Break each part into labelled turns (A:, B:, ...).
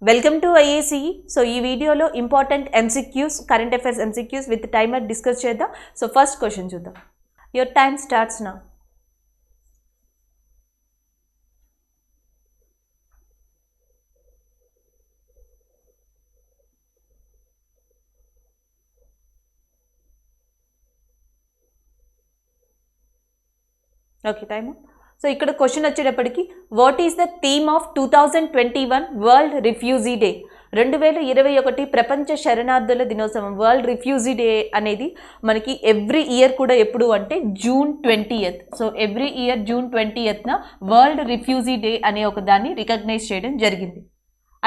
A: Welcome to IAC. So ఈ వీడియోలో important MCQs, current affairs MCQs with timer discuss చేద్దాం. So first question చూద్దాం. Your time starts now. Okay, time. So ఇక్కడ question వచ్చేటప్పటికి, what is the theme of 2021 world refugee day? 2021 ప్రపంచ శరణార్థుల దినోత్సవం, world refugee day అనేది మనకి ఎవ్రీ ఇయర్ కూడా ఎప్పుడు అంటే June 20th. So every year June 20th world refugee day అనే ఒక దాన్ని రికగ్నైజ్ చేయడం జరిగింది.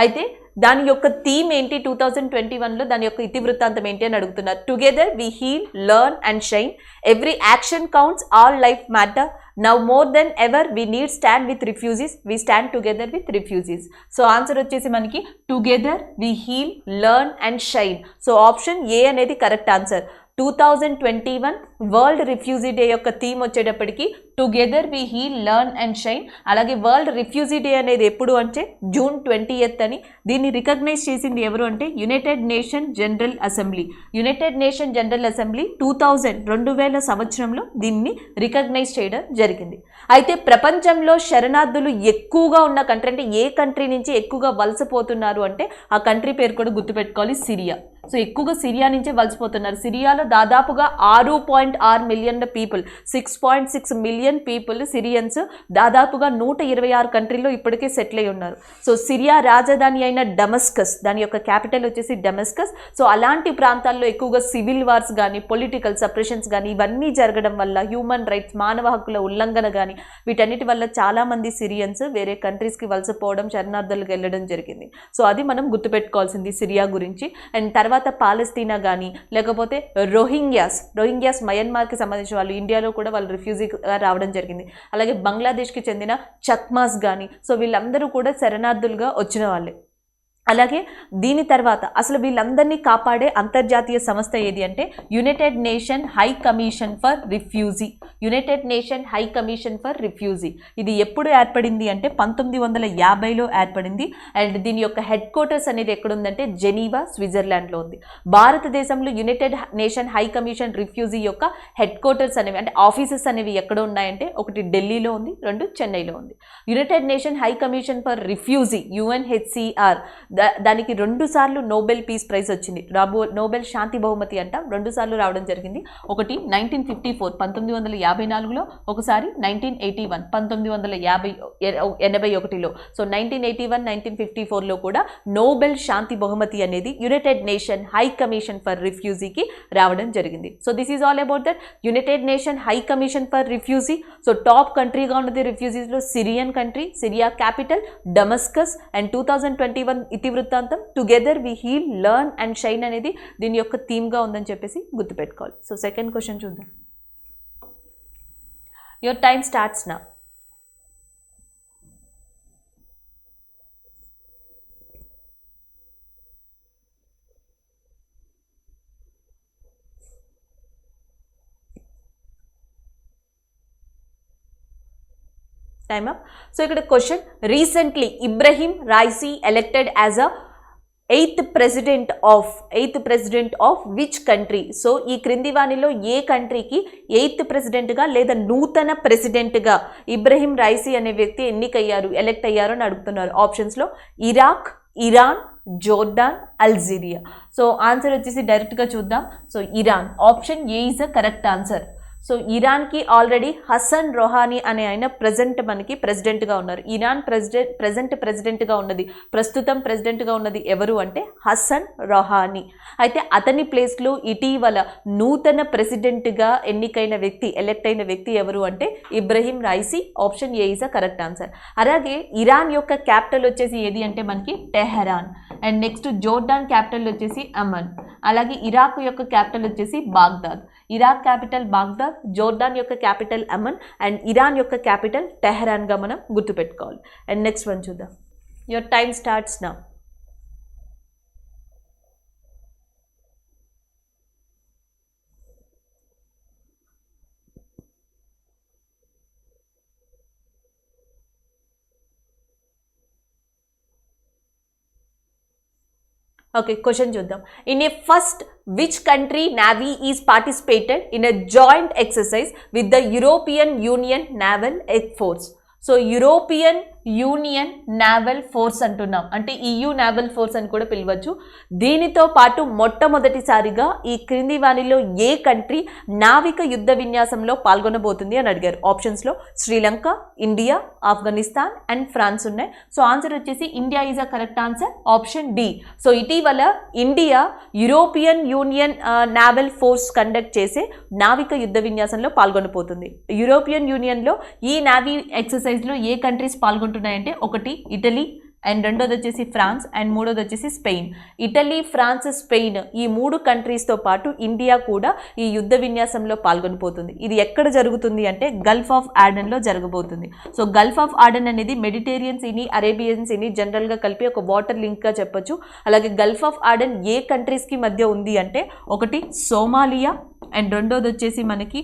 A: అయితే దాని యొక్క థీమ్ ఏంటి 2021లో, దాని యొక్క ఇతివృత్తాంతం ఏంటి అని అడుగుతున్నారు. Together we heal, learn and shine, every action counts, all life matter, now more than ever we need stand with refugees, we stand together with refugees. So answer వచ్చేసి మనకి together we heal, learn and shine. So option A అనేది correct answer. 2021 world refugee day యొక్క theme వచ్చేటప్పటికి together we heal, learn and shine. అలాగే world refugee day అనేది ఎప్పుడు అంటే June 20th అని. దీన్ని రికగ్నైజ్ చేసింది ఎవరు అంటే United nation general assembly. United nation general assembly 2000 సంవత్సరంలో దీన్ని రికగ్నైజ్ చేయడం జరిగింది. అయితే ప్రపంచంలో శరణార్థులు ఎక్కువగా ఉన్న కంట్రీ అంటే ఏ కంట్రీ నుంచి ఎక్కువగా వలసపోతున్నారు అంటే ఆ కంట్రీ పేరు కూడా గుర్తుపెట్టుకోవాలి, సిరియా. సో ఎక్కువగా సిరియా నుంచే వలసపోతున్నారు. సిరియాలో దాదాపుగా 6.6 million people, 6.6 million people Syrians దాదాపుగా 126 కంట్రీల్లో ఇప్పటికే సెటిల్ అయి ఉన్నారు. సో సిరియా రాజధాని అయిన డమస్కస్, దాని యొక్క క్యాపిటల్ వచ్చేసి డమస్కస్. సో అలాంటి ప్రాంతాల్లో ఎక్కువగా సివిల్ వార్స్ కానీ, పొలిటికల్ సప్రెషన్స్ కానీ ఇవన్నీ జరగడం వల్ల, హ్యూమన్ రైట్స్, మానవ హక్కుల ఉల్లంఘన కానీ, వీటన్నిటి వల్ల చాలామంది సిరియన్స్ వేరే కంట్రీస్కి వలసపోవడం, శరణార్థులకు వెళ్ళడం జరిగింది. సో అది మనం గుర్తుపెట్టుకోవాల్సింది సిరియా గురించి. అండ్ తర్వాత పాలస్తీనా కానీ, లేకపోతే రోహింగ్యాస్ మయన్మార్కి సంబంధించిన వాళ్ళు, ఇండియాలో కూడా వాళ్ళు రిఫ్యూజీగా రావడం జరిగింది. అలాగే బంగ్లాదేశ్కి చెందిన చక్మాస్ కానీ, సో వీళ్ళందరూ కూడా శరణార్థులుగా వచ్చిన వాళ్ళే. అలాగే దీని తర్వాత అసలు వీళ్ళందరినీ కాపాడే అంతర్జాతీయ సంస్థ ఏది అంటే United nation high commission for refugee. United nation high commission for refugee ఇది ఎప్పుడు ఏర్పడింది అంటే 1950లో ఏర్పడింది. అండ్ దీని యొక్క హెడ్ క్వార్టర్స్ అనేది ఎక్కడుందంటే జెనీవా, స్విట్జర్లాండ్లో ఉంది. భారతదేశంలో United nation high commission refugee యొక్క హెడ్ క్వార్టర్స్ అనేవి అంటే ఆఫీసెస్ అనేవి ఎక్కడ ఉన్నాయంటే ఒకటి ఢిల్లీలో ఉంది, 2 చెన్నైలో ఉంది. United nation high commission for refugee UNHCR దానికి 2 సార్లు నోబెల్ పీస్ ప్రైజ్ వచ్చింది. నోబెల్ శాంతి బహుమతి అంట 2 సార్లు రావడం జరిగింది. ఒకటి 1954 1954లో, ఒకసారి 1981 1981లో. సో 1981 1954లో కూడా నోబెల్ శాంతి బహుమతి అనేది united nation high commission for రిఫ్యూజీకి రావడం జరిగింది. So this is all about that united nation high commission for refugee. So top కంట్రీగా ఉన్నది రిఫ్యూజీస్లో Syrian country, Syria capital Damascus. And 2021 ఇతివృత్తాంతం together we heal, learn and shine అనేది దీని యొక్క థీమ్గా ఉందని చెప్పేసి గుర్తుపెట్టుకోవాలి. సో సెకండ్ క్వశ్చన్ చూద్దాం. Your time starts now. Time up. So ఇక్కడ question, recently Ibrahim Raisi elected as a eighth president of which country? So ఈ క్రింది వాణిలో ఏ కంట్రీకి 8th ప్రెసిడెంట్గా లేదా నూతన ప్రెసిడెంట్గా ఇబ్రహీం రైసీ అనే వ్యక్తి ఎలెక్ట్ అయ్యారు అని అడుగుతున్నారు. ఆప్షన్స్లో Iraq, Iran, Jordan, Algeria. So answer వచ్చేసి డైరెక్ట్గా చూద్దాం. So Iran, option A is the correct answer. So ఇరాన్కి ఆల్రెడీ హసన్ రొహానీ అనే ఆయన మనకి ప్రెసిడెంట్గా ఉన్నారు. ఇరాన్ ప్రస్తుతం ప్రెసిడెంట్గా ఉన్నది ఎవరు అంటే హసన్ రొహానీ. అయితే అతని ప్లేస్లో ఇటీవల నూతన ప్రెసిడెంట్గా ఎలెక్ట్ అయిన వ్యక్తి ఎవరు అంటే Ibrahim Raisi. Option A is a correct answer. అలాగే ఇరాన్ యొక్క క్యాపిటల్ వచ్చేసి ఏది అంటే మనకి Tehran. And next Jordan capital వచ్చేసి అమన్. అలాగే ఇరాక్ యొక్క క్యాపిటల్ వచ్చేసి Baghdad. Iraq capital Baghdad, Jordan యొక్క క్యాపిటల్ అమన్ అండ్ ఇరాన్ యొక్క క్యాపిటల్ టెహరాన్గా మనం గుర్తుపెట్టుకోవాలి. అండ్ నెక్స్ట్ వన్ చూద్దాం. Your time starts now. Okay, question చూద్దాం. In a first which country navy is participated in a joint exercise with the European Union naval force? So European Union naval force అంటున్నాం, అంటే EU naval force అని కూడా పిలవచ్చు. దీనితో పాటు మొట్టమొదటిసారిగా ఈ క్రింది వానిలో ఏ కంట్రీ నావిక యుద్ధ విన్యాసంలో పాల్గొనబోతుంది అని అడిగారు. ఆప్షన్స్లో Sri Lanka, India, Afghanistan and France ఉన్నాయి. సో ఆన్సర్ వచ్చేసి India is a correct answer, option D. So ఇటీవల India European Union naval force conduct చేసే నావిక యుద్ధ విన్యాసంలో పాల్గొనబోతుంది. యూరోపియన్ యూనియన్లో ఈ నావీ ఎక్సర్సైజ్లో ఏ కంట్రీస్ పాల్గొంటున్నాయంటే ఒకటి ఇటలీ, అండ్ రెండోది వచ్చేసి ఫ్రాన్స్, అండ్ మూడోది వచ్చేసి స్పెయిన్. ఇటలీ, ఫ్రాన్స్, స్పెయిన్ ఈ 3 కంట్రీస్తో పాటు ఇండియా కూడా ఈ యుద్ధ విన్యాసంలో పాల్గొనిపోతుంది. ఇది ఎక్కడ జరుగుతుంది అంటే గల్ఫ్ ఆఫ్ ఆడెన్లో జరగబోతుంది. సో గల్ఫ్ ఆఫ్ ఆడెన్ అనేది మెడిటేరియన్ సీని, అరేబియన్ సీని జనరల్గా కలిపి ఒక వాటర్ లింక్గా చెప్పొచ్చు. అలాగే గల్ఫ్ ఆఫ్ ఆడెన్ ఏ కంట్రీస్కి మధ్య ఉంది అంటే ఒకటి సోమాలియా, అండ్ రెండోది వచ్చేసి మనకి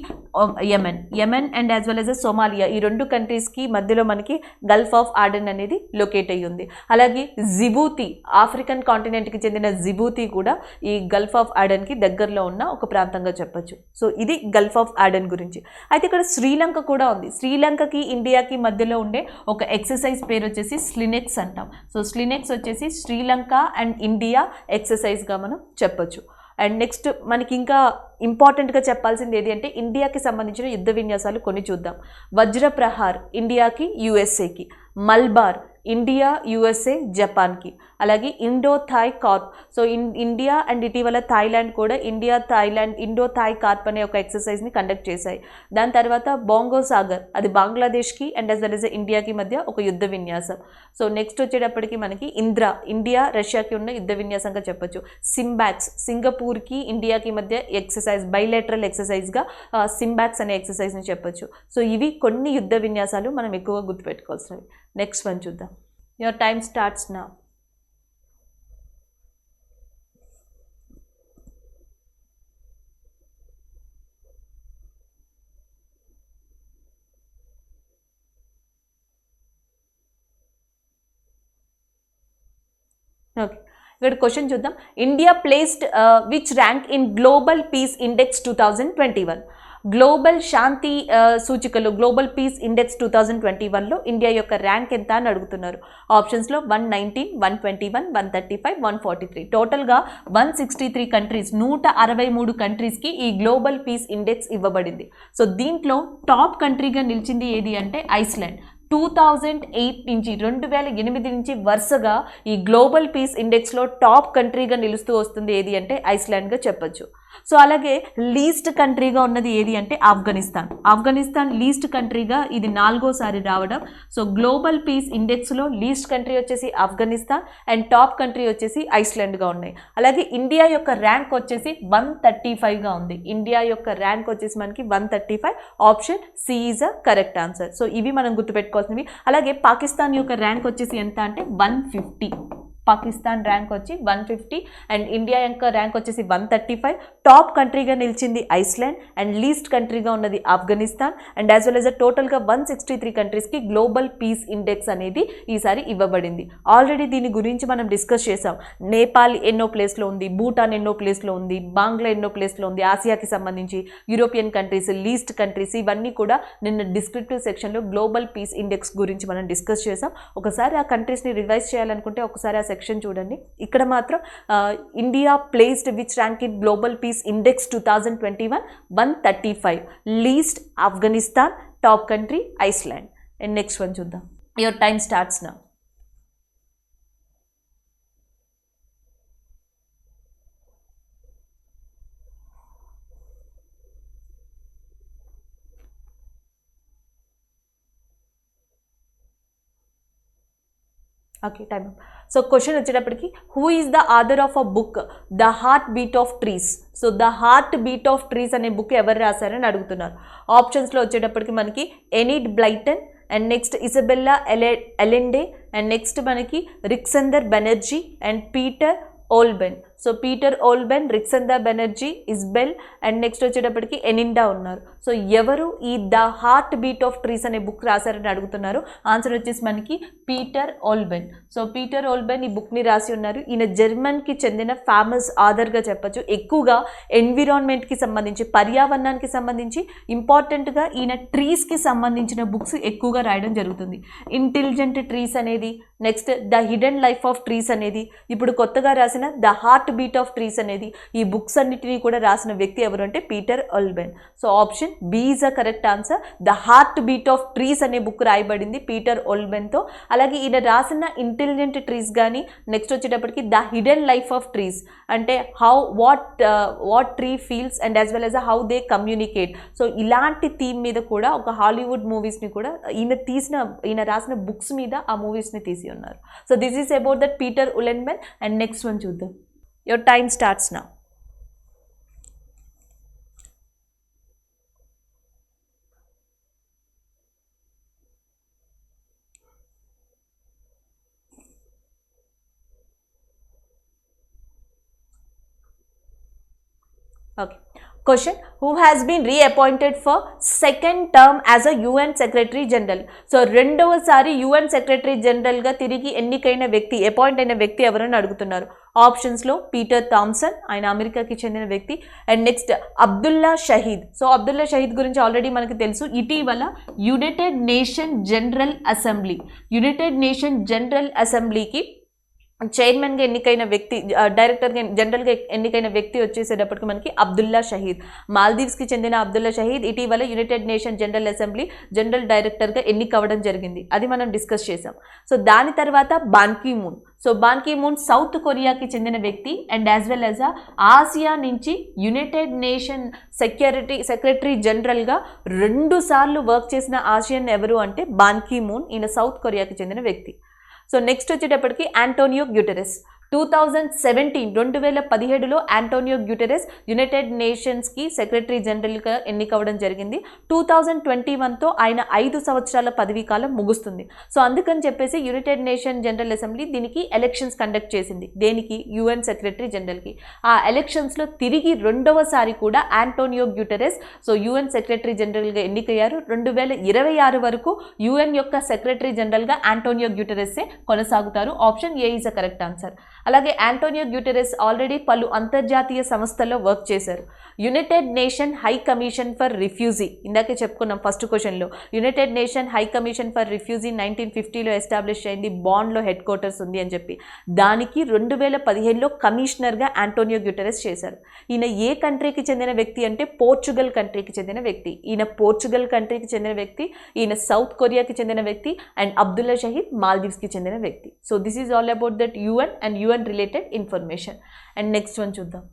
A: Yemen and as well as Somalia, ఈ 2 కంట్రీస్కి మధ్యలో మనకి గల్ఫ్ ఆఫ్ ఆడెన్ అనేది లొకేట్ అయ్యి ఉంది. అలాగే జిబూతి, ఆఫ్రికన్ కాంటినెంట్కి చెందిన జిబూతి కూడా ఈ గల్ఫ్ ఆఫ్ ఆడెన్కి దగ్గరలో ఉన్న ఒక ప్రాంతంగా చెప్పొచ్చు. సో ఇది గల్ఫ్ ఆఫ్ ఆడెన్ గురించి. అయితే ఇక్కడ శ్రీలంక కూడా ఉంది. శ్రీలంకకి ఇండియాకి మధ్యలో ఉండే ఒక ఎక్సర్సైజ్ పేరు వచ్చేసి స్లినెక్స్ అంటాం. సో స్లినెక్స్ వచ్చేసి శ్రీలంక అండ్ ఇండియా ఎక్సర్సైజ్గా మనం చెప్పొచ్చు. అండ్ నెక్స్ట్ మనకి ఇంకా ఇంపార్టెంట్గా చెప్పాల్సింది ఏది అంటే ఇండియాకి సంబంధించిన యుద్ధ విన్యాసాలు కొన్ని చూద్దాం. వజ్రప్రహార్ ఇండియాకి, యుఎస్ఏకి. మల్బార్ ఇండియా, యుఎస్ఏ, జపాన్కి. అలాగే Indo Thai corp, so India and ఇటీవల థాయిలాండ్ కూడా India Thailand Indo Thai corp అనే ఒక ఎక్సర్సైజ్ని కండక్ట్ చేశాయి. దాని తర్వాత బోంగో సాగర్, అది బంగ్లాదేశ్కి అండ్ యాజ్ వెల్ యాజ్ ఇండియాకి మధ్య ఒక యుద్ధ విన్యాసం. సో నెక్స్ట్ వచ్చేటప్పటికి మనకి ఇంద్రా, ఇండియా రష్యాకి ఉన్న యుద్ధ విన్యాసంగా చెప్పొచ్చు. సింబాక్స్, సింగపూర్కి ఇండియాకి మధ్య ఎక్సర్సైజ్, బైలేటరల్ ఎక్సర్సైజ్గా సింబాక్స్ అనే ఎక్సర్సైజ్ని చెప్పొచ్చు. సో ఇవి కొన్ని యుద్ధ విన్యాసాలు మనం ఎక్కువగా గుర్తుపెట్టుకోవాల్సినవి. నెక్స్ట్ వన్ చూద్దాం. Your time starts now. Okay, ఇక్కడ క్వశ్చన్ చూద్దాం. India placed which rank in global peace index 2021? Global శాంతి సూచికలో గ్లోబల్ పీస్ ఇండెక్స్ 2021లో ఇండియా యొక్క ర్యాంక్ ఎంత అని అడుగుతున్నారు. ఆప్షన్స్లో 119, 121, 135, 143. టోటల్గా 163 కంట్రీస్, 163 కంట్రీస్కి ఈ గ్లోబల్ పీస్ ఇండెక్స్ ఇవ్వబడింది. సో దీంట్లో టాప్ కంట్రీగా నిలిచింది ఏది అంటే ఐస్లాండ్. 2008 నుంచి 2008 నుంచి వరుసగా ఈ గ్లోబల్ పీస్ ఇండెక్స్లో టాప్ కంట్రీగా నిలుస్తూ వస్తుంది ఏది అంటే ఐస్లాండ్గా చెప్పొచ్చు. సో అలాగే లీస్ట్ కంట్రీగా ఉన్నది ఏది అంటే ఆఫ్ఘనిస్తాన్. ఆఫ్ఘనిస్తాన్ లీస్ట్ కంట్రీగా ఇది 4వసారి రావడం. సో గ్లోబల్ పీస్ ఇండెక్స్లో లీస్ట్ కంట్రీ వచ్చేసి ఆఫ్ఘనిస్తాన్ అండ్ టాప్ కంట్రీ వచ్చేసి ఐస్లాండ్గా ఉన్నాయి. అలాగే ఇండియా యొక్క ర్యాంక్ వచ్చేసి 135గా ఉంది. ఇండియా యొక్క ర్యాంక్ వచ్చేసి మనకి 135, option C is a correct answer. So ఇవి మనం గుర్తుపెట్టుకోవాల్సినవి. అలాగే పాకిస్తాన్ యొక్క ర్యాంక్ వచ్చేసి ఎంత అంటే 150. పాకిస్తాన్ ర్యాంక్ వచ్చి 150 అండ్ ఇండియా యొక్క ర్యాంక్ వచ్చేసి 135. టాప్ కంట్రీగా నిలిచింది ఐస్లాండ్ అండ్ లీస్ట్ కంట్రీగా ఉన్నది Afghanistan and as well as టోటల్గా 163 కంట్రీస్కి గ్లోబల్ పీస్ ఇండెక్స్ అనేది ఈసారి ఇవ్వబడింది. ఆల్రెడీ దీని గురించి మనం డిస్కస్ చేసాం. నేపాల్ ఎన్నో ప్లేస్లో ఉంది, భూటాన్ ఎన్నో ప్లేస్లో ఉంది, బాంగ్లా ఎన్నో ప్లేస్లో ఉంది, ఆసియాకి సంబంధించి యూరోపియన్ కంట్రీస్, లీస్ట్ కంట్రీస్, ఇవన్నీ కూడా నిన్న డిస్క్రిప్టివ్ సెక్షన్లో గ్లోబల్ పీస్ ఇండెక్స్ గురించి మనం డిస్కస్ చేసాం. ఒకసారి ఆ కంట్రీస్ని రివైజ్ చేయాలనుకుంటే ఒకసారి ఆ సెక్షన్ చూడండి. ఇక్కడ మాత్రం India placed which rank in global peace index 2021, 135. Least Afghanistan, top country Iceland. And next one చూద్దాం. Your time starts now. Okay, time. So question వచ్చేటప్పటికి who is the author of a book the heartbeat of trees? So the heartbeat of trees అనే book ఎవరు రాశారని అడుగుతున్నారు. ఆప్షన్స్లో వచ్చేటప్పటికి మనకి Enid Blyton and next Isabella Allende and next మనకి రిక్సెందర్ Banerjee and Peter Wohlleben. So Peter Wohlleben, రిక్సందా బెనర్జీ, ఇస్బెల్ అండ్ నెక్స్ట్ వచ్చేటప్పటికి ఎనిండా ఉన్నారు. సో ఎవరు ఈ the heartbeat of trees అనే బుక్ రాశారని అడుగుతున్నారు. ఆన్సర్ వచ్చేసి మనకి Peter Wohlleben. So Peter Wohlleben ఈ బుక్ని రాసి ఉన్నారు. ఈయన జర్మన్కి చెందిన ఫేమస్ ఆథర్గా చెప్పచ్చు. ఎక్కువగా ఎన్విరాన్మెంట్కి సంబంధించి, పర్యావరణానికి సంబంధించి, ఇంపార్టెంట్గా ఈయన ట్రీస్కి సంబంధించిన బుక్స్ ఎక్కువగా రాయడం జరుగుతుంది. ఇంటెలిజెంట్ ట్రీస్ అనేది, next the hidden life of trees అనేది, ఇప్పుడు కొత్తగా రాసిన the heartbeat of trees అనేది, ఈ బుక్స్ అన్నిటినీ కూడా రాసిన వ్యక్తి ఎవరు అంటే Peter Wohlleben. So option B is a correct answer. The heartbeat of trees అనే బుక్ రాయబడింది పీటర్ ఓల్బెన్తో. అలాగే ఈయన రాసిన ఇంటెలిజెంట్ ట్రీస్ కానీ, నెక్స్ట్ వచ్చేటప్పటికి the hidden life of trees అంటే what tree feels and as well as how they communicate. So ఇలాంటి థీమ్ మీద కూడా ఒక హాలీవుడ్ మూవీస్ని కూడా ఈయన రాసిన బుక్స్ మీద ఆ మూవీస్ని తీసి ఉన్నారు. So this is about that Peter Wohlleben. And next one చూద్దాం. Your time starts now. Okay. Question: Who has been reappointed for second term as a UN Secretary General? So రెండవసారి UN సెక్రటరీ జనరల్గా తిరిగి ఎన్నికైన వ్యక్తి, appoint అయిన వ్యక్తి ఎవరని అడుగుతున్నారు. ఆప్షన్స్లో పీటర్ థామ్సన్, ఆయన అమెరికాకి చెందిన వ్యక్తి. And next Abdullah Shahid. So Abdullah Shahid గురించి ఆల్రెడీ మనకు తెలుసు. ఇటీవల యునైటెడ్ నేషన్ జనరల్ అసెంబ్లీకి చైర్మన్గా ఎన్నికైన వ్యక్తి, డైరెక్టర్గా జనరల్గా ఎన్నికైన వ్యక్తి వచ్చేసేటప్పటికి మనకి అబ్దుల్లా షహీద్. మాల్దీవ్స్కి చెందిన అబ్దుల్లా షహీద్ ఇటీవల United nation general assembly general డైరెక్టర్గా ఎన్నికవ్వడం జరిగింది. అది మనం డిస్కస్ చేసాం. సో దాని తర్వాత Ban Ki Moon. So Ban Ki Moon South కొరియాకి చెందిన వ్యక్తి and as well as Asia నుంచి యునైటెడ్ నేషన్ సెక్రటరీ జనరల్గా 2 సార్లు వర్క్ చేసిన ఆసియన్ ఎవరు అంటే బాన్ కీ మూన్. ఈయన సౌత్ కొరియాకి చెందిన వ్యక్తి. సో నెక్స్ట్ వచ్చేటప్పటికి ఆంటోనియో గ్యూటెరెస్. 2017లో ఆంటోనియో గ్యూటెరెస్ యునైటెడ్ నేషన్స్కి సెక్రటరీ జనరల్గా ఎన్నికవ్వడం జరిగింది. 2021తో ఆయన 5 సంవత్సరాల పదవీ కాలం ముగుస్తుంది. సో అందుకని చెప్పేసి యునైటెడ్ నేషన్ జనరల్ అసెంబ్లీ దీనికి ఎలక్షన్స్ కండక్ట్ చేసింది. దేనికి? UN సెక్రటరీ జనరల్కి. ఆ ఎలక్షన్స్లో తిరిగి రెండవసారి కూడా Antonio Guterres so UN secretary జనరల్గా ఎన్నికయ్యారు. 2026 వరకు UN యొక్క సెక్రటరీ జనరల్గా ఆంటోనియో గ్యూటెరెస్సే కొనసాగుతారు. Option A is a correct answer. అలాగే ఆంటోనియో గ్యూటెరెస్ ఆల్రెడీ పలు అంతర్జాతీయ సంస్థల్లో వర్క్ చేశారు. United nation high commission for refugee, ఇందాకే చెప్పుకున్నాం ఫస్ట్ క్వశ్చన్లో. United nation high commission for refugee 1950లో ఎస్టాబ్లిష్ అయింది. బాండ్లో హెడ్ క్వార్టర్స్ ఉంది అని చెప్పి. దానికి 2015లో కమిషనర్గా ఆంటోనియో గ్యూటెరెస్ చేశారు. ఈయన ఏ కంట్రీకి చెందిన వ్యక్తి అంటే పోర్చుగల్ కంట్రీకి చెందిన వ్యక్తి. ఈయన సౌత్ కొరియాకి చెందిన వ్యక్తి. అండ్ అబ్దుల్లా షహీద్ మాల్దీవ్స్కి చెందిన వ్యక్తి. So this is all about that UN and UN related information. And next one చూద్దాం.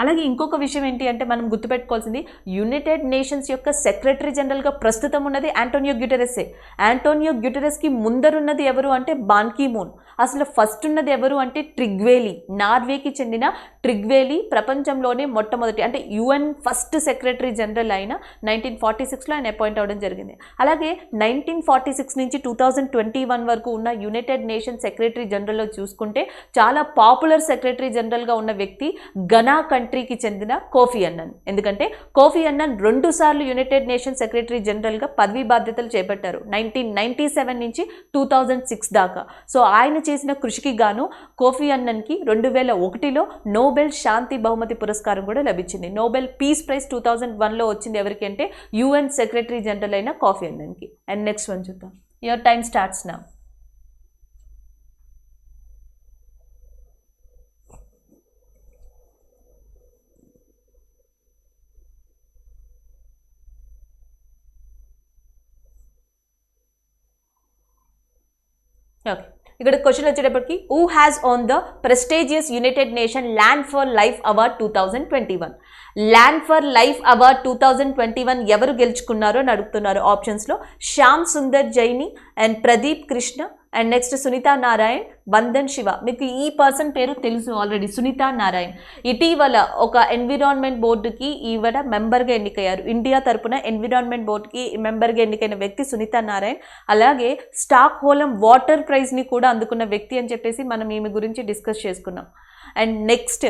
A: అలాగే ఇంకొక విషయం ఏంటి అంటే మనం గుర్తుపెట్టుకోవాల్సింది, యునైటెడ్ నేషన్స్ యొక్క సెక్రటరీ జనరల్గా ప్రస్తుతం ఉన్నది ఆంటోనియో గ్యూటెరెస్సే. ఆంటోనియో గ్యూటెరెస్కి ముందరున్నది ఎవరు అంటే బాన్ కీ మూన్. అసలు ఫస్ట్ ఉన్నది ఎవరు అంటే ట్రిగ్వేలీ, నార్వేకి చెందిన ట్రిగ్వేలీ. ప్రపంచంలోనే మొట్టమొదటి అంటే UN ఫస్ట్ సెక్రటరీ జనరల్ అయిన 1946లో ఆయన అపాయింట్ అవ్వడం జరిగింది. అలాగే 1946 నుంచి 2021 వరకు ఉన్న యునైటెడ్ నేషన్ సెక్రటరీ జనరల్లో చూసుకుంటే చాలా పాపులర్ సెక్రటరీ జనరల్గా ఉన్న వ్యక్తి ఘనా కంట్రీకి చెందిన కోఫీ అన్నన్. ఎందుకంటే కోఫీ అన్నన్ 2 సార్లు యునైటెడ్ నేషన్ సెక్రటరీ జనరల్గా పదవీ బాధ్యతలు చేపట్టారు 1997 నుంచి 2006 దాకా. సో ఆయన చేసిన కృషికి గాను కోఫీ అన్నన్కి 2001లో నోబెల్ శాంతి బహుమతి పురస్కారం కూడా లభించింది. నోబెల్ పీస్ ప్రైజ్ 2001లో వచ్చింది ఎవరికి అంటే UN సెక్రటరీ జనరల్ అయిన కోఫీ అన్నన్కి. అండ్ నెక్స్ట్ వన్ చూద్దాం. Your time starts now. Okay, ఇక్కడ క్వశ్చన్ వచ్చేటప్పటికి who has won the prestigious united nation land for life award 2021. Land for life award 2021 ఎవరు గెలుచుకున్నారు అని అడుగుతున్నారు. ఆప్షన్స్లో Shyam Sundar Jyani and Pradeep Krishna and next Sunita Narain, Vandana Shiva. మీకు ఈ పర్సన్ పేరు తెలుసు ఆల్రెడీ, సునీతా నారాయణ్. ఇటీవల ఒక ఎన్విరాన్మెంట్ బోర్డుకి ఈవిడ మెంబర్గా ఎన్నికయ్యారు. ఇండియా తరపున ఎన్విరాన్మెంట్ బోర్డుకి మెంబర్గా ఎన్నికైన వ్యక్తి సునీతా నారాయణ్. అలాగే స్టాక్ హోలం వాటర్ ప్రైజ్ని కూడా అందుకున్న వ్యక్తి అని చెప్పేసి మనం ఈమె గురించి డిస్కస్ చేసుకున్నాం. అండ్ నెక్స్ట్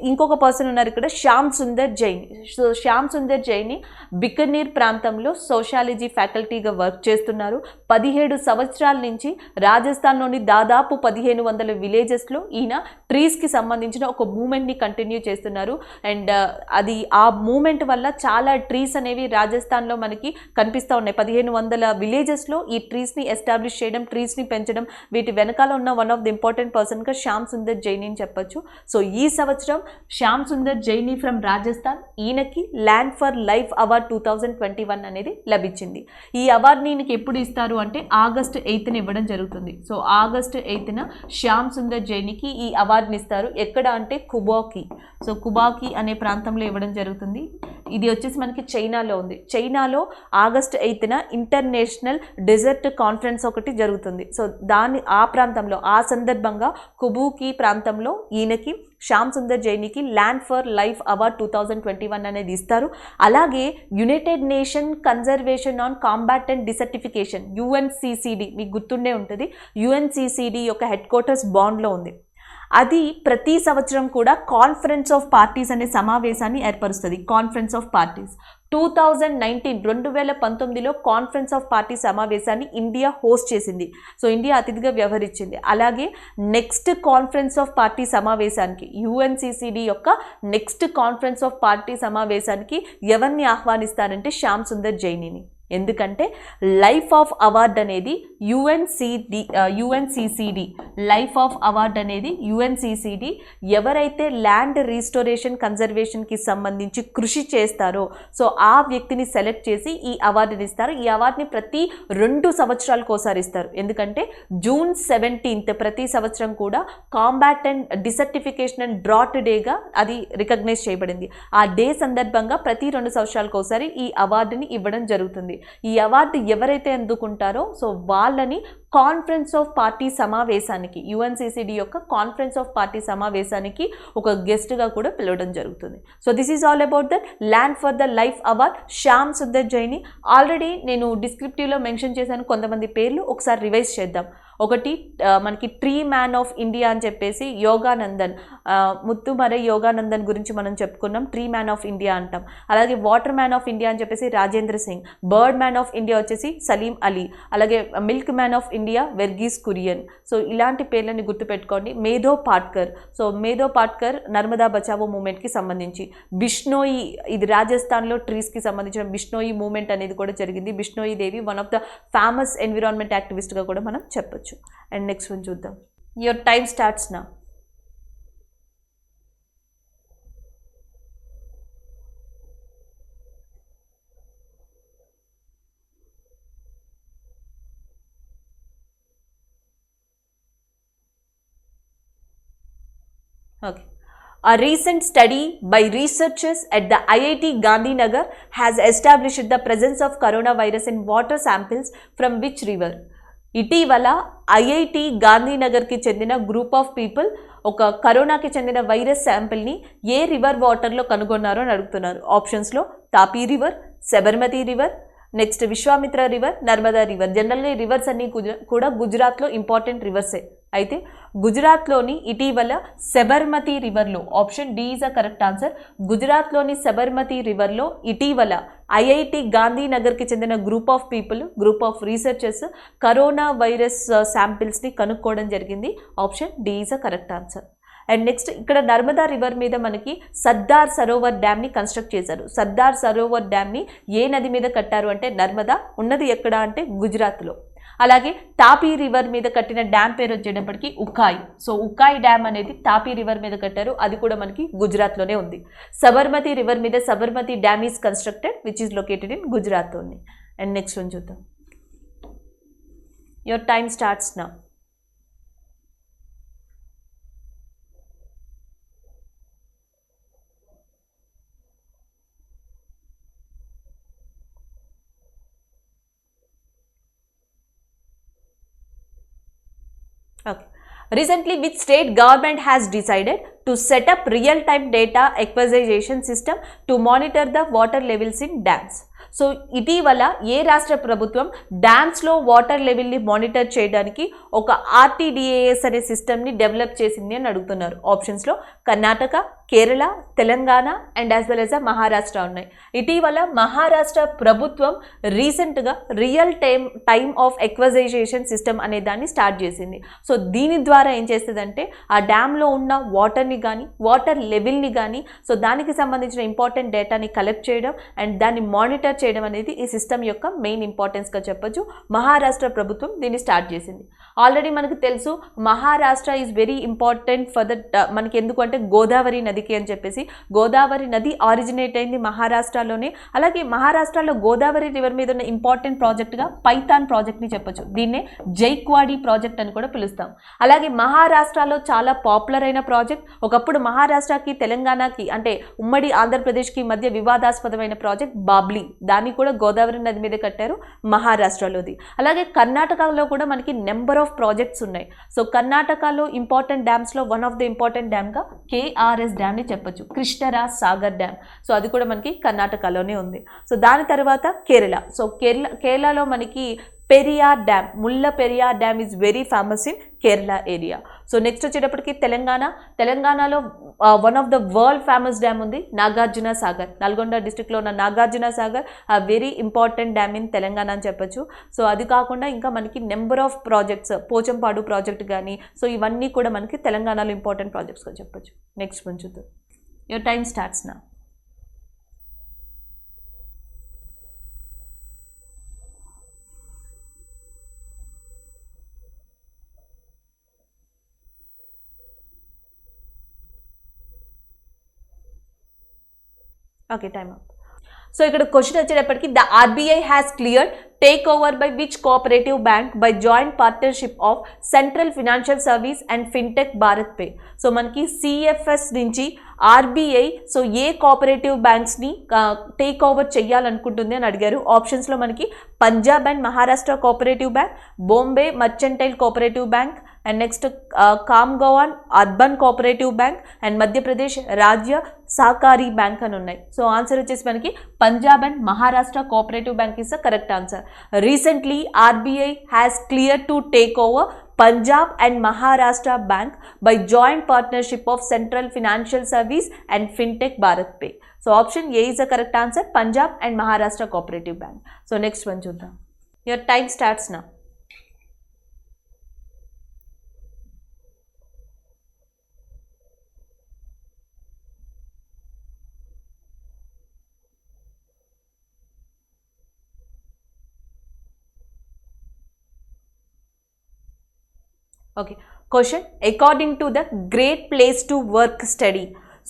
A: ఇంకొక పర్సన్ ఉన్నారు ఇక్కడ, శ్యామ్ సుందర్ జైన్. సో శ్యామ్ సుందర్ జైన్ బికనీర్ ప్రాంతంలో సోషాలజీ ఫ్యాకల్టీగా వర్క్ చేస్తున్నారు. 17 సంవత్సరాల నుంచి రాజస్థాన్లోని దాదాపు 1500 విలేజెస్లో ఈయన ట్రీస్కి సంబంధించిన ఒక మూమెంట్ని కంటిన్యూ చేస్తున్నారు. అండ్ అది ఆ మూమెంట్ వల్ల చాలా ట్రీస్ అనేవి రాజస్థాన్లో మనకి కనిపిస్తూ ఉన్నాయి. 1500 విలేజెస్లో ఈ ట్రీస్ని ఎస్టాబ్లిష్ చేయడం, ట్రీస్ని పెంచడం, వీటి వెనకాల ఉన్న వన్ ఆఫ్ ది ఇంపార్టెంట్ పర్సన్గా శ్యామ్ సుందర్ జైన్ అని చెప్పొచ్చు. సో ఈ సంవత్సరం శ్యామ్ సుందర్ జైన్ ఫ్రమ్ రాజస్థాన్, ఈయనకి ల్యాండ్ ఫర్ లైఫ్ అవార్డ్ 2021 అనేది లభించింది. ఈ అవార్డుని ఈయనకి ఎప్పుడు ఇస్తారు అంటే ఆగస్టు 8న ఇవ్వడం జరుగుతుంది. సో ఆగస్టు 8న శ్యామ్ సుందర్ జైన్కి ఈ అవార్డుని ఇస్తారు. ఎక్కడ అంటే కుబాకి. సో కుబాకి అనే ప్రాంతంలో ఇవ్వడం జరుగుతుంది. ఇది వచ్చేసి మనకి చైనాలో ఉంది. చైనాలో ఆగస్టు 8న ఇంటర్నేషనల్ డెజర్ట్ కాన్ఫరెన్స్ ఒకటి జరుగుతుంది. సో ఆ ప్రాంతంలో ఆ సందర్భంగా కుబూకి ప్రాంతంలో ఈయనకి శ్యామ్ సుందర్ జైన్కి ల్యాండ్ ఫర్ లైఫ్ అవార్డ్ 2021 అనేది ఇస్తారు. అలాగే united nation conservation on combat and desertification UNCCD మీకు గుర్తుండే ఉంటుంది. UNCCD యొక్క హెడ్ క్వార్టర్స్ బాండ్లో ఉంది. అది ప్రతి సంవత్సరం కూడా కాన్ఫరెన్స్ ఆఫ్ పార్టీస్ అనే సమావేశాన్ని ఏర్పరుస్తుంది. కాన్ఫరెన్స్ ఆఫ్ పార్టీస్ 2019లో కాన్ఫరెన్స్ ఆఫ్ పార్టీ సమావేశాన్ని ఇండియా హోస్ట్ చేసింది. సో ఇండియా అతిథిగా వ్యవహరించింది. అలాగే నెక్స్ట్ కాన్ఫరెన్స్ ఆఫ్ పార్టీ సమావేశానికి UNCCD యొక్క నెక్స్ట్ కాన్ఫరెన్స్ ఆఫ్ పార్టీ సమావేశానికి ఎవరిని ఆహ్వానిస్తారంటే శ్యామ్ సుందర్ జైన్ని. ఎందుకంటే లైఫ్ ఆఫ్ అవార్డ్ అనేది UNCCD లైఫ్ ఆఫ్ అవార్డ్ అనేది UNCCD ఎవరైతే ల్యాండ్ రీస్టోరేషన్ కన్జర్వేషన్కి సంబంధించి కృషి చేస్తారో సో ఆ వ్యక్తిని సెలెక్ట్ చేసి ఈ అవార్డుని ఇస్తారు. ఈ అవార్డుని ప్రతి 2 సంవత్సరాలకు ఒకసారి ఇస్తారు. ఎందుకంటే జూన్ 17 ప్రతి సంవత్సరం కూడా combat and desertification and drought డేగా అది రికగ్నైజ్ చేయబడింది. ఆ డే సందర్భంగా ప్రతి 2 సంవత్సరాలకు ఒకసారి ఈ అవార్డుని ఇవ్వడం జరుగుతుంది. ఈ అవార్డు ఎవరైతే అందుకుంటారో సో వాళ్ళని కాన్ఫరెన్స్ ఆఫ్ పార్టీ సమావేశానికి UNCCD యొక్క కాన్ఫరెన్స్ ఆఫ్ పార్టీ సమావేశానికి ఒక గెస్ట్గా కూడా పిలవడం జరుగుతుంది. So this is all about that land for the life award Shyam Sundar Jain. Already నేను డిస్క్రిప్టివ్లో మెన్షన్ చేశాను కొంతమంది పేర్లు, ఒకసారి రివైజ్ చేద్దాం. ఒకటి మనకి ట్రీ మ్యాన్ ఆఫ్ ఇండియా అని చెప్పేసి యోగానందన్, ముత్తుమరై యోగానందన్ గురించి మనం చెప్పుకున్నాం, ట్రీ మ్యాన్ ఆఫ్ ఇండియా అంటాం. అలాగే వాటర్ మ్యాన్ ఆఫ్ ఇండియా అని చెప్పేసి Rajendra Singh, bird man of India వచ్చేసి సలీం అలీ, అలాగే milk man of India Verghese Kurien. So ఇలాంటి పేర్లని గుర్తుపెట్టుకోండి. మేధో పాట్కర్, సో మేధో పాట్కర్ నర్మదా బచావో మూమెంట్కి సంబంధించి. బిష్నోయి, ఇది రాజస్థాన్లో ట్రీస్కి సంబంధించిన బిష్నోయి మూమెంట్ అనేది కూడా జరిగింది. Bishnoi Devi one of the famous environment యాక్టివిస్ట్గా కూడా మనం చెప్పొచ్చు. అండ్ నెక్స్ట్ వన్ చూద్దాం. Your time starts now. Okay. A recent study by researchers at the IIT Gandhinagar has established the presence of coronavirus in water samples from which river? ఇటీవల IIT గాంధీనగర్కి చెందిన group of people ఒక కరోనాకి చెందిన virus శాంపిల్ని ఏ river వాటర్లో కనుగొన్నారో అని అడుగుతున్నారు. ఆప్షన్స్లో Tapi river, Sabarmati river, next Vishwamitri river, Narmada river. జనరల్గా ఈ రివర్స్ అన్నీ కూడా గుజరాత్లో ఇంపార్టెంట్ రివర్సే. అయితే గుజరాత్లోని ఇటీవల సబర్మతి రివర్లో, option D is a correct answer, గుజరాత్లోని సబర్మతి రివర్లో ఇటీవల IIT గాంధీనగర్కి చెందిన group of people, group of researchers corona virus శాంపిల్స్ని కనుక్కోవడం జరిగింది. Option D is a correct answer. And next ఇక్కడ నర్మదా రివర్ మీద మనకి సర్దార్ సరోవర్ డ్యామ్ని కన్స్ట్రక్ట్ చేశారు. సర్దార్ సరోవర్ డ్యామ్ని ఏ నది మీద కట్టారు అంటే నర్మదా. ఉన్నది ఎక్కడ అంటే గుజరాత్లో. అలాగే తాపీ రివర్ మీద కట్టిన డ్యామ్ పేరు వచ్చేటప్పటికి ఉకాయ్. సో ఉకాయ్ డ్యామ్ అనేది తాపీ రివర్ మీద కట్టారు, అది కూడా మనకి గుజరాత్లోనే ఉంది. సబర్మతి రివర్ మీద Sabarmati dam is constructed which is located in Gujarat only. And next one చూద్దాం. Your time starts now. Okay. Recently, which state government has decided to set up real-time data acquisition system to monitor the water levels in dams? So ఇటీవల ఏ రాష్ట్ర ప్రభుత్వం డ్యామ్స్లో water లెవెల్ని monitor చేయడానికి ఒక RTDAS అనే సిస్టమ్ని develop చేసింది అని అడుగుతున్నారు. ఆప్షన్స్లో Karnataka, Kerala, Telangana and as well as Maharashtra ఉన్నాయి. ఇటీవల మహారాష్ట్ర ప్రభుత్వం రీసెంట్గా రియల్ టైమ్ ఆఫ్ ఎక్వజైజేషన్ సిస్టమ్ అనే దాన్ని స్టార్ట్ చేసింది. సో దీని ద్వారా ఏం చేస్తుందంటే ఆ డ్యామ్లో ఉన్న వాటర్ని కానీ వాటర్ లెవెల్ని కానీ సో దానికి సంబంధించిన ఇంపార్టెంట్ డేటాని కలెక్ట్ చేయడం అండ్ దాన్ని మానిటర్ చేయడం అనేది ఈ సిస్టమ్ యొక్క మెయిన్ ఇంపార్టెన్స్గా చెప్పొచ్చు. మహారాష్ట్ర ప్రభుత్వం దీన్ని స్టార్ట్ చేసింది. ఆల్రెడీ మనకు తెలుసు Maharashtra is very important for the మనకి ఎందుకంటే గోదావరి నదికి అని చెప్పేసి గోదావరి నది ఆరిజినేట్ అయింది మహారాష్ట్రలోనే. అలాగే మహారాష్ట్రలో గోదావరి రివర్ మీద ఉన్న ఇంపార్టెంట్ ప్రాజెక్ట్గా పైథాన్ ప్రాజెక్ట్ని చెప్పొచ్చు. దీన్నే జైక్వాడి ప్రాజెక్ట్ అని కూడా పిలుస్తాం. అలాగే మహారాష్ట్రలో చాలా పాపులర్ అయిన ప్రాజెక్ట్, ఒకప్పుడు మహారాష్ట్రకి తెలంగాణకి అంటే ఉమ్మడి ఆంధ్రప్రదేశ్కి మధ్య వివాదాస్పదమైన ప్రాజెక్ట్ బాబ్లీ. దాన్ని కూడా గోదావరి నది మీద కట్టారు మహారాష్ట్రలోది. అలాగే కర్ణాటకలో కూడా మనకి నెంబర్ ఆఫ్ ప్రాజెక్ట్స్ ఉన్నాయి. సో కర్ణాటకలో ఇంపార్టెంట్ డ్యామ్స్లో వన్ ఆఫ్ ద ఇంపార్టెంట్ డ్యామ్గా KRS డ్యామ్ని చెప్పొచ్చు, కృష్ణరాజ్ సాగర్ డ్యామ్. సో అది కూడా మనకి కర్ణాటకలోనే ఉంది. సో దాని తర్వాత కేరళ. సో కేరళలో మనకి Periyar dam, Mulla Periyar dam is very famous in Kerala area. So next వచ్చేటప్పటికి తెలంగాణలో one of the world famous dam ఉంది నాగార్జున సాగర్. నల్గొండ డిస్ట్రిక్ట్లో ఉన్న Nagarjuna Sagar a very important dam in Telangana అని చెప్పొచ్చు. సో అది కాకుండా ఇంకా మనకి number of projects, Pochampadu project కానీ సో ఇవన్నీ కూడా మనకి తెలంగాణలో ఇంపార్టెంట్ ప్రాజెక్ట్స్గా చెప్పొచ్చు. నెక్స్ట్ వన్ చూద్దాం. Your time starts now. Okay, time up. So ఇక్కడ క్వశ్చన్ వచ్చేటప్పటికి the RBI has cleared take over by which cooperative bank by joint partnership of central financial service and fintech BharatPe. So మనకి CFS నుంచి RBI so ఏ cooperative బ్యాంక్స్ని take over చేయాలనుకుంటుంది అని అడిగారు. ఆప్షన్స్లో మనకి Punjab and Maharashtra cooperative bank, Bombay mercantile cooperative bank and next Kamgaon urban cooperative bank and Madhya Pradesh Rajya Sahakari bank అని ఉన్నాయి. సో ఆన్సర్ వచ్చేసి మనకి Punjab and Maharashtra cooperative bank is the correct answer. Recently, RBI has cleared to take over Punjab and Maharashtra Bank by joint partnership of Central Financial Service and Fintech Bharat Pay. So option A is the correct answer, Punjab and Maharashtra Cooperative Bank. So next one చూద్దాం. Your time starts now. Okay, question. According to the Great Place to Work study,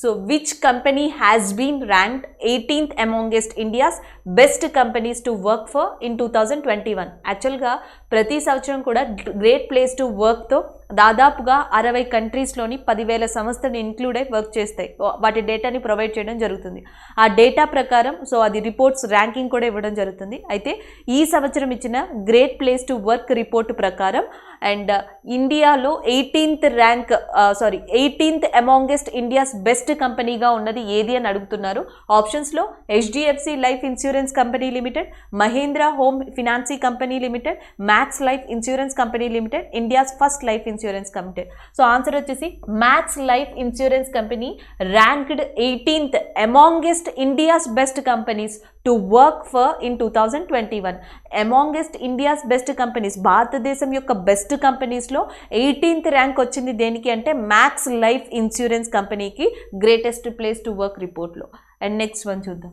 A: so which company has been ranked 18th amongst India's best companies to work for in 2021? యాక్చువల్గా ప్రతి సంవత్సరం కూడా great place to వర్క్తో దాదాపుగా 60 కంట్రీస్లోని 10,000 సంస్థలు include అయి work చేస్తాయి. వాటి డేటాని ప్రొవైడ్ చేయడం జరుగుతుంది. ఆ డేటా ప్రకారం సో అది రిపోర్ట్స్ ర్యాంకింగ్ కూడా ఇవ్వడం జరుగుతుంది. అయితే ఈ సంవత్సరం ఇచ్చిన great place to work report ప్రకారం అండ్ ఇండియాలో 18th అమాంగెస్ట్ ఇండియాస్ బెస్ట్ కంపెనీగా ఉన్నది ఏది అని అడుగుతున్నారు. ఆప్షన్స్లో HDFC life insurance company limited, Mahindra home finance company limited, Max life insurance company limited, India's first life insurance company. So answer వచ్చేసి Max life insurance company ranked 18th amongst India's best companies to work for in 2021. Amongst India's best companies, భారతదేశం యొక్క best కంపెనీస్లో 18th rank వచ్చింది దేనికి అంటే Max life insurance కంపెనీకి greatest place to work రిపోర్ట్లో. And next one చూద్దాం.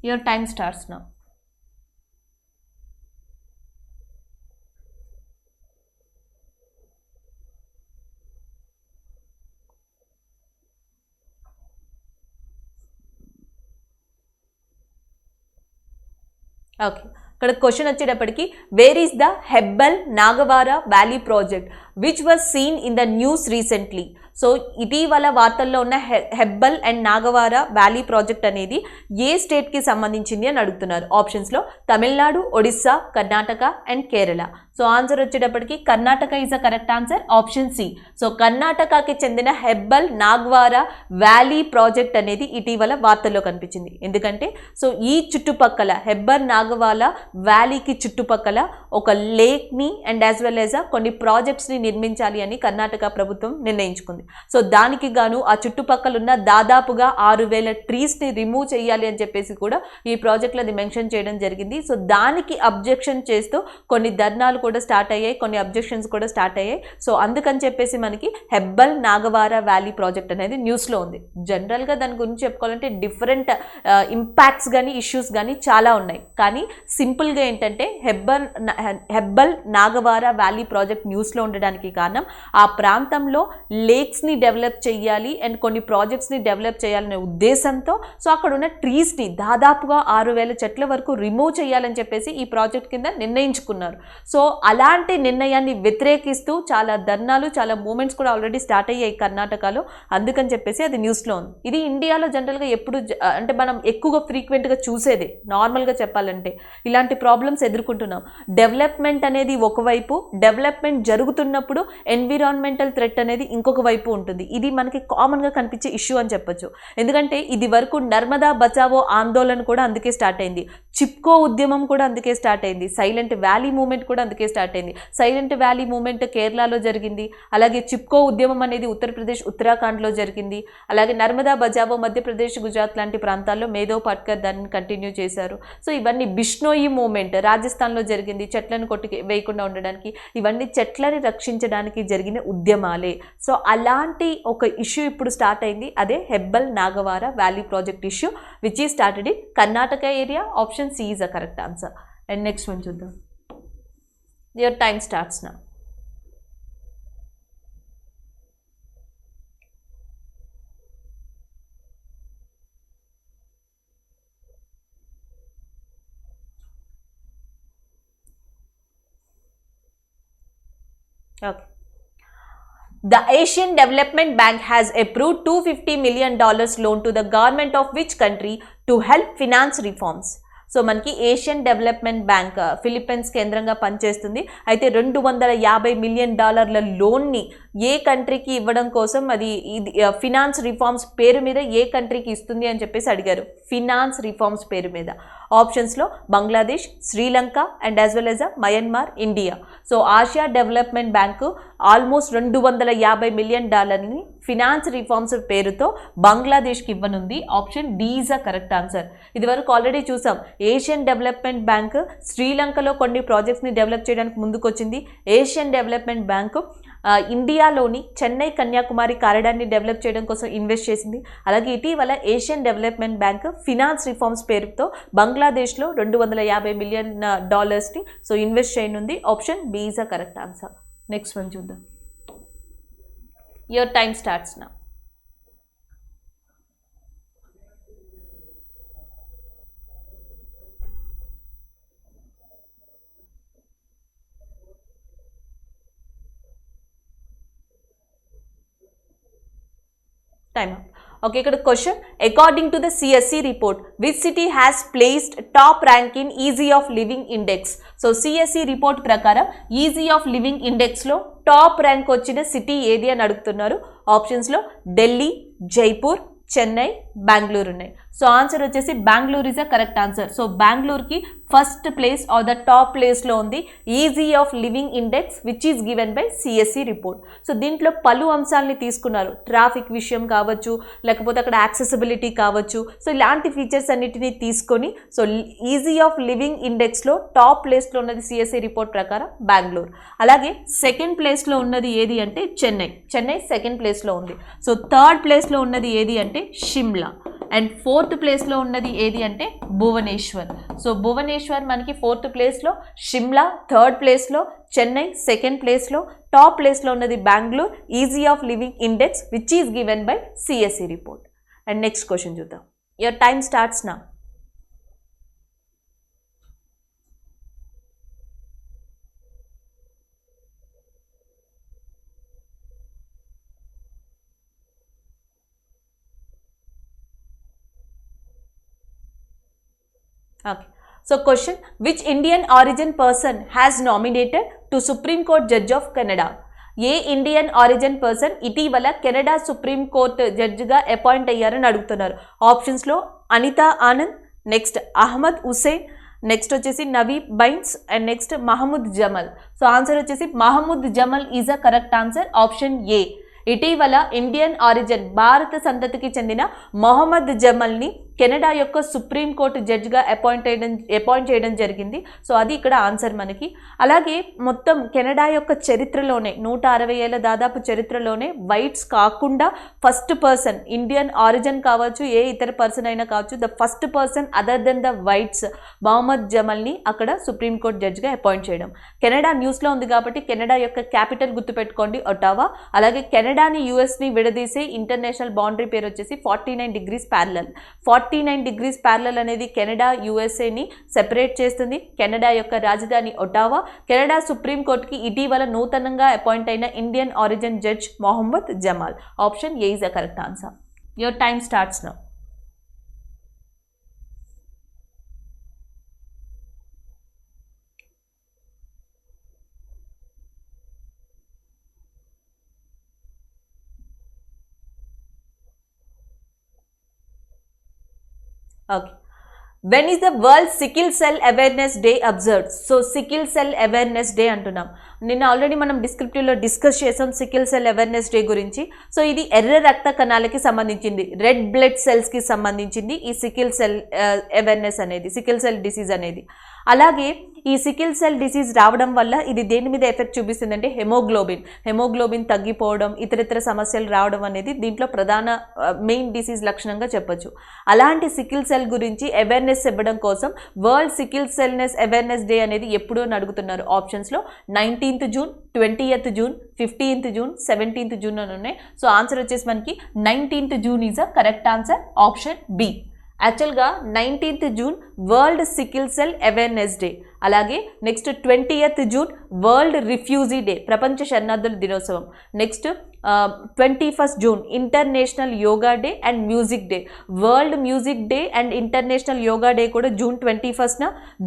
A: Your time starts now. Okay, ఇక్కడ క్వశ్చన్ వచ్చేటప్పటికి where is the Hebbal Nagawara valley project which was seen in the news recently. So ఇటీవల వార్తల్లో ఉన్న Hebbal and Nagawara valley project అనేది ఏ స్టేట్కి సంబంధించింది అని అడుగుతున్నారు. ఆప్షన్స్లో Tamil Nadu, Odisha, Karnataka and Kerala. So answer వచ్చేటప్పటికి Karnataka is a correct answer, option C. So కర్ణాటకకి చెందిన హెబ్బల్ నాగ్వార వ్యాలీ ప్రాజెక్ట్ అనేది ఇటీవల వార్తల్లో కనిపించింది. ఎందుకంటే సో ఈ చుట్టుపక్కల హెబ్బల్ నాగవాల వ్యాలీకి చుట్టుపక్కల ఒక లేక్ని అండ్ యాజ్ వెల్ యాజ్ కొన్ని ప్రాజెక్ట్స్ని నిర్మించాలి అని కర్ణాటక ప్రభుత్వం నిర్ణయించుకుంది. సో దానికి గాను ఆ చుట్టుపక్కల ఉన్న దాదాపుగా 6,000 ట్రీస్ని రిమూవ్ చేయాలి అని చెప్పేసి కూడా ఈ ప్రాజెక్ట్లో అది మెన్షన్ చేయడం జరిగింది. సో దానికి అబ్జెక్షన్ చేస్తూ కొన్ని ధర్నాలు కూడా స్టార్ట్ అయ్యాయి, కొన్ని అబ్జెక్షన్స్ కూడా స్టార్ట్ అయ్యాయి. సో అందుకని చెప్పేసి మనకి హెబ్బల్ నాగవార వ్యాలీ ప్రాజెక్ట్ అనేది న్యూస్లో ఉంది. జనరల్గా దాని గురించి చెప్పుకోవాలంటే డిఫరెంట్ ఇంపాక్ట్స్ కానీ ఇష్యూస్ కానీ చాలా ఉన్నాయి. కానీ సింపుల్గా ఏంటంటే హెబ్బల్ నాగవార వ్యాలీ ప్రాజెక్ట్ న్యూస్లో ఉండడానికి కారణం ఆ ప్రాంతంలో లేక్స్ని డెవలప్ చేయాలి అండ్ కొన్ని ప్రాజెక్ట్స్ని డెవలప్ చేయాలనే ఉద్దేశంతో సో అక్కడ ఉన్న ట్రీస్ని దాదాపుగా 6,000 చెట్ల వరకు రిమూవ్ చేయాలని చెప్పేసి ఈ ప్రాజెక్ట్ కింద నిర్ణయించుకున్నారు. సో అలాంటి నిర్ణయాన్ని వ్యతిరేకిస్తూ చాలా ధర్నాలు, చాలా మూమెంట్స్ కూడా ఆల్రెడీ స్టార్ట్ అయ్యాయి కర్ణాటకలో. అందుకని చెప్పేసి అది న్యూస్లో ఉంది. ఇది ఇండియాలో జనరల్గా ఎప్పుడు అంటే మనం ఎక్కువగా ఫ్రీక్వెంట్గా చూసేది. నార్మల్గా చెప్పాలంటే ఇలాంటి ప్రాబ్లమ్స్ ఎదుర్కొంటున్నాం. డెవలప్మెంట్ అనేది ఒకవైపు, డెవలప్మెంట్ జరుగుతున్నప్పుడు ఎన్విరాన్మెంటల్ థ్రెట్ అనేది ఇంకొక వైపు ఉంటుంది. ఇది మనకి కామన్గా కనిపించే ఇష్యూ అని చెప్పొచ్చు. ఎందుకంటే ఇది వరకు నర్మదా బచావో ఆందోళన కూడా అందుకే స్టార్ట్ అయింది, చిప్కో ఉద్యమం కూడా అందుకే స్టార్ట్ అయింది, సైలెంట్ వ్యాలీ మూవ్మెంట్ కూడా అందుకే స్టార్ట్ అయింది. సైలెంట్ వ్యాలీ మూవ్మెంట్ కేరళలో జరిగింది, అలాగే చిప్కో ఉద్యమం అనేది ఉత్తరప్రదేశ్ ఉత్తరాఖండ్లో జరిగింది, అలాగే నర్మదా బచావో మధ్యప్రదేశ్, గుజరాత్ లాంటి ప్రాంతాల్లో మేధవ్ పాట్కర్ దాన్ని కంటిన్యూ చేశారు. సో ఇవన్నీ బిష్నోయి మూవ్మెంట్ రాజస్థాన్లో జరిగింది, చెట్లను వేయకుండా ఉండడానికి. ఇవన్నీ చెట్లని రక్షించడానికి జరిగిన ఉద్యమాలే. సో అలాంటి ఒక ఇష్యూ ఇప్పుడు స్టార్ట్ అయింది, అదే Hebbal Nagawara valley project issue which is started in Karnataka area. Option C is a correct answer. And next one చూద్దాం. Your time starts now. Okay. The Asian Development Bank has approved $250 million loan to the government of which country to help finance reforms? So మనకి Asian Development bank Philippines కేంద్రంగా పనిచేస్తుంది. అయితే $250 million లోన్ని ఏ కంట్రీకి ఇవ్వడం కోసం, అది ఫినాన్స్ రిఫార్మ్స్ పేరు మీద ఏ కంట్రీకి ఇస్తుంది అని చెప్పేసి అడిగారు. ఫినాన్స్ రిఫార్మ్స్ పేరు మీద ఆప్షన్స్లో Bangladesh, Sri Lanka and as well as Myanmar, India. So Asia development bank almost $250 million finance reforms పేరుతో బంగ్లాదేశ్కి ఇవ్వనుంది. Option D is a correct answer. ఇది వరకు ఆల్రెడీ చూసాం, ఏషియన్ డెవలప్మెంట్ బ్యాంక్ శ్రీలంకలో కొన్ని ప్రాజెక్ట్స్ని డెవలప్ చేయడానికి ముందుకొచ్చింది. ఏషియన్ డెవలప్మెంట్ బ్యాంకు ఇండియాలోని చెన్నై కన్యాకుమారి కారిడార్ని డెవలప్ చేయడం కోసం ఇన్వెస్ట్ చేసింది. అలాగే ఇటీవల Asian Development Bank finance reforms పేరుతో బంగ్లాదేశ్లో $250 మిలియన్ సో ఇన్వెస్ట్ చేయనుంది. Option B is a correct answer. Next one చూద్దాం. Your time starts now. Time up. Okay, ఇక్కడ question. According to the CSE report, which city has placed top rank in easy of living index? So CSE report ప్రకారం easy of living index లో top rank వచ్చిన city ఏది అని అడుగుతున్నారు. ఆప్షన్స్లో ఢిల్లీ, జైపూర్, చెన్నై, బెంగళూరు ఉన్నాయి. So answer వచ్చేసి Bengaluru is a correct answer. So బెంగళూరుకి first place or the top ప్లేస్లో ఉంది ease of living index which is given by CSC report. So దీంట్లో పలు అంశాలని తీసుకున్నారు. ట్రాఫిక్ విషయం కావచ్చు, లేకపోతే అక్కడ యాక్సెసిబిలిటీ కావచ్చు. సో ఇలాంటి ఫీచర్స్ అన్నిటినీ తీసుకొని సో ఈజీ ఆఫ్ లివింగ్ ఇండెక్స్లో టాప్ ప్లేస్లో ఉన్నది సిఎస్సి రిపోర్ట్ ప్రకారం బెంగళూరు. అలాగే సెకండ్ ప్లేస్లో ఉన్నది ఏది అంటే చెన్నై. చెన్నై సెకండ్ ప్లేస్లో ఉంది. సో థర్డ్ ప్లేస్లో ఉన్నది ఏది అంటే షిమ్లా. అండ్ ఫోర్త్ ప్లేస్లో ఉన్నది ఏది అంటే భువనేశ్వర్. సో భువనేశ్వర్ మనకి ఫోర్త్ ప్లేస్లో, షిమ్లా థర్డ్ ప్లేస్లో, చెన్నై సెకండ్ ప్లేస్లో, టాప్ ప్లేస్లో ఉన్నది Bengaluru ease of living index which is given by CSC report. And next question చూద్దాం. Your time starts now. Okay. So question, which Indian origin person has nominated to supreme court judge of Canada? ఏ Indian origin person ఇటీవల Canada supreme court జడ్జిగా appoint అయ్యారని అడుగుతున్నారు. ఆప్షన్స్లో Anita Anand, next Ahmed Hussain, next వచ్చేసి Navdeep Bains and next Mohammed Jamal. So answer వచ్చేసి Mohammed Jamal is a correct answer, option A. ఇటీవల Indian origin భారత సంతతికి చెందిన మొహమ్మద్ జమల్ని కెనడా యొక్క సుప్రీంకోర్టు జడ్జిగా అపాయింట్ చేయడం జరిగింది. సో అది ఇక్కడ ఆన్సర్ మనకి. అలాగే మొత్తం కెనడా యొక్క చరిత్రలోనే 160 ఏళ్ళ దాదాపు చరిత్రలోనే వైట్స్ కాకుండా ఫస్ట్ పర్సన్, ఇండియన్ ఆరిజిన్ కావచ్చు, ఏ ఇతర పర్సన్ అయినా కావచ్చు, the first person other than the whites Mohammed జమల్ని అక్కడ సుప్రీంకోర్టు జడ్జిగా అపాయింట్ చేయడం. కెనడా న్యూస్లో ఉంది కాబట్టి కెనడా యొక్క క్యాపిటల్ గుర్తుపెట్టుకోండి, ఒటావా. అలాగే కెనడాని యుఎస్ని విడదీసే ఇంటర్నేషనల్ బౌండరీ పేరు వచ్చేసి 49 degrees parallel. 49 degrees parallel అనేది కెనడా యుఎస్ఏని సెపరేట్ చేస్తుంది. కెనడా యొక్క రాజధాని ఒటావా. కెనడా సుప్రీంకోర్టుకి ఇటీవల నూతనంగా అపాయింట్ అయిన Indian origin judge Mohammad Jamal. Option A is the correct answer. Your time starts now. Okay. When is the world sickle cell awareness day observed? So sickle cell awareness day అంటున్నాం. నిన్న already మనం డిస్క్రిప్టివ్లో discuss చేసాం sickle cell awareness day గురించి. సో ఇది ఎర్ర రక్త కణాలకి సంబంధించింది, రెడ్ బ్లడ్ సెల్స్కి సంబంధించింది ఈ సికిల్ సెల్ అవేర్నెస్ అనేది, సికిల్ సెల్ డిసీజ్ అనేది. అలాగే ఈ సికిల్ సెల్ డిసీజ్ రావడం వల్ల ఇది దేని మీద ఎఫెక్ట్ చూపిస్తుందంటే హెమోగ్లోబిన్ తగ్గిపోవడం, ఇతరితర సమస్యలు రావడం అనేది దీంట్లో ప్రధాన మెయిన్ డిసీజ్ లక్షణంగా చెప్పొచ్చు. అలాంటి సికిల్ సెల్ గురించి అవేర్నెస్ ఇవ్వడం కోసం వరల్డ్ సికిల్ సెల్నెస్ అవేర్నెస్ డే అనేది ఎప్పుడూ అని అడుగుతున్నారు. ఆప్షన్స్లో 19th June, 20th June, 15th June, 17th June అని ఉన్నాయి. సో ఆన్సర్ వచ్చేసి మనకి 19th June is a correct answer, option B. యాక్చువల్గా 19th June world sickle cell awareness day. అలాగే next 20th June world refugee day, ప్రపంచ శరణార్థుల దినోత్సవం. Next 21st June international yoga day and music day. World music day and international yoga day కూడా June 21st.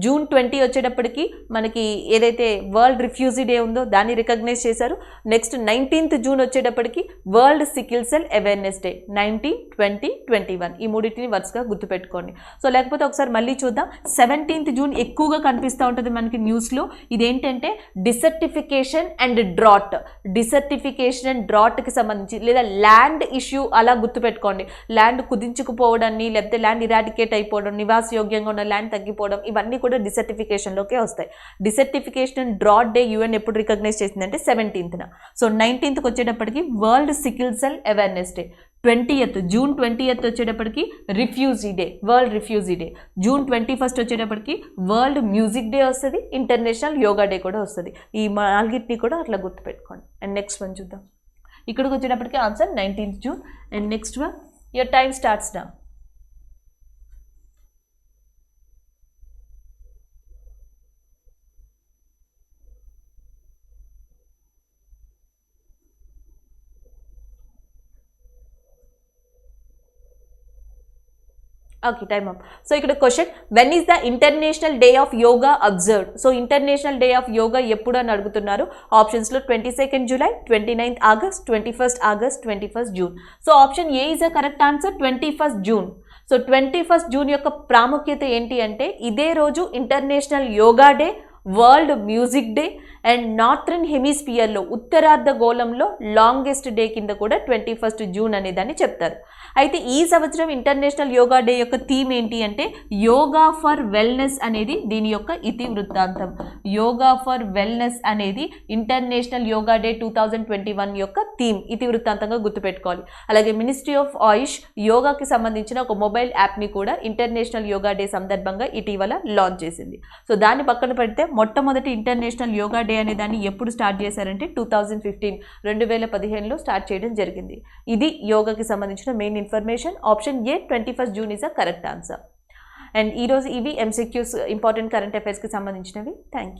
A: June 20 వచ్చేటప్పటికి మనకి ఏదైతే world refugee day ఉందో దాన్ని రికగ్నైజ్ చేశారు. నెక్స్ట్ 19th June వచ్చేటప్పటికి world sickle cell awareness day. 19, 20, 21 ఈ మూడింటిని వరుసగా గుర్తుపెట్టుకోండి. సో లేకపోతే ఒకసారి మళ్ళీ చూద్దాం. 17th June ఎక్కువగా కనిపిస్తూ ఉంటుంది మనకి న్యూస్లో. ఇదేంటంటే desertification and drought. Desertification and డ్రాట్కి సంబంధించి లేదా ల్యాండ్ ఇష్యూ అలా గుర్తుపెట్టుకోండి. ల్యాండ్ కుదించుకుపోవడాన్ని, లేకపోతే ల్యాండ్ ఇరాడికేట్ అయిపోవడం, నివాసయోగ్యంగా ఉన్న ల్యాండ్ తగ్గిపోవడం, ఇవన్నీ కూడా డిసర్టిఫికేషన్లోకే వస్తాయి. Desertification and drought day UN ఎప్పుడు రికగ్నైజ్ చేసిందంటే 17th. సో 19th వచ్చేటప్పటికి world sickle cell awareness day. 20th June 20th వచ్చేటప్పటికి refugee day, world refugee day. June 21st వచ్చేటప్పటికి వరల్డ్ మ్యూజిక్ డే వస్తుంది, ఇంటర్నేషనల్ యోగా డే కూడా వస్తుంది. ఈ నాలుగిటిని కూడా అట్లా గుర్తుపెట్టుకోండి. అండ్ నెక్స్ట్ వన్ చూద్దాం. ఇక్కడికి వచ్చేటప్పటికి answer 19th June. And next one, your time starts now. Okay, time up. So ఇక్కడ question, when is the international day of yoga observed? So international day of yoga ఎప్పుడు అని అడుగుతున్నారు. ఆప్షన్స్లో 22nd July, 29th August, 21st August, 21st June. So option A is a correct answer, 21st June. So 21st June యొక్క ప్రాముఖ్యత ఏంటి అంటే ఇదే రోజు international yoga day, world music day and northern హెమిస్ఫియర్లో ఉత్తరార్ధగోళంలో లాంగెస్ట్ డే కింద కూడా 21st June అనే దాన్ని చెప్తారు. అయితే ఈ సంవత్సరం ఇంటర్నేషనల్ యోగా డే యొక్క థీమ్ ఏంటి అంటే యోగా ఫర్ వెల్నెస్ అనేది దీని యొక్క ఇతివృత్తాంతం. యోగా ఫర్ వెల్నెస్ అనేది ఇంటర్నేషనల్ యోగా డే 2021 యొక్క థీమ్, ఇతివృత్తాంతంగా గుర్తుపెట్టుకోవాలి. అలాగే మినిస్ట్రీ ఆఫ్ ఆయుష్ యోగాకి సంబంధించిన ఒక మొబైల్ యాప్ని కూడా ఇంటర్నేషనల్ యోగా డే సందర్భంగా ఇటీవల లాంచ్ చేసింది. సో దాన్ని పక్కన పెడితే మొట్టమొదటి ఇంటర్నేషనల్ యోగా డే అనే దాన్ని ఎప్పుడు స్టార్ట్ చేశారంటే 2015లో స్టార్ట్ చేయడం జరిగింది. ఇది యోగాకి సంబంధించిన main information. Option A 21st June is a correct answer. And ఈరోజు ఇవి MCQs ఇంపార్టెంట్ కరెంట్ అఫైర్స్కి సంబంధించినవి. Thank you.